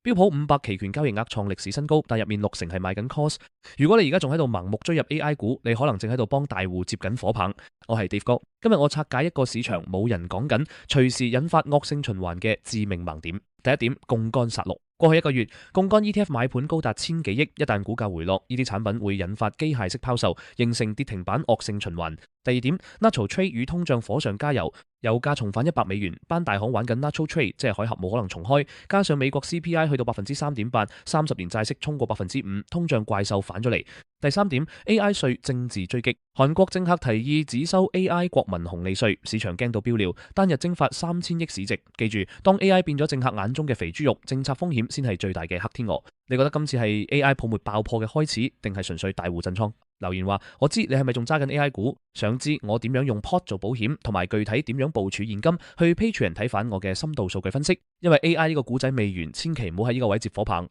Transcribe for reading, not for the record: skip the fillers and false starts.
標普500期權交易額創歷史新高，但入面60%係買緊 call。如果你而家仲喺度盲目追入 AI 股，你可能正喺度幫大戶接緊火棒。我係 Dave 哥，今日我拆解一個市場冇人講緊，隨時引發惡性循環嘅致命盲點。第一點，槓桿殺戮。過去一個月，槓桿 ETF 買盤高達千幾億，一旦股價回落，呢啲產品會引發機械式拋售，形成跌停板惡性循環。第二點 ，Natural Trade 與通脹火上加油，油價重返$100，班大行玩緊 Natural Trade， 即係海峽冇可能重開，加上美國 CPI 去到3.8%， 30年債息衝過5%，通脹怪獸返咗嚟。第三點 ，AI 稅政治追擊，韓國政客提議只收 AI 國民紅利稅，市場驚到飆尿，單日蒸發3000億市值。記住，當 AI 變咗政客眼中嘅肥豬肉，政策風險先係最大嘅黑天鵝。你覺得今次係 AI 泡沫爆破嘅開始，定係純粹大戶震倉？留言話我知你係咪仲揸緊 AI 股？想知我點樣用 Pot 做保險，同埋具體點樣部署現金？去 Patreon 睇返我嘅深度數據分析。因為 AI 呢個故仔未完，千祈唔好喺呢個位接火棒。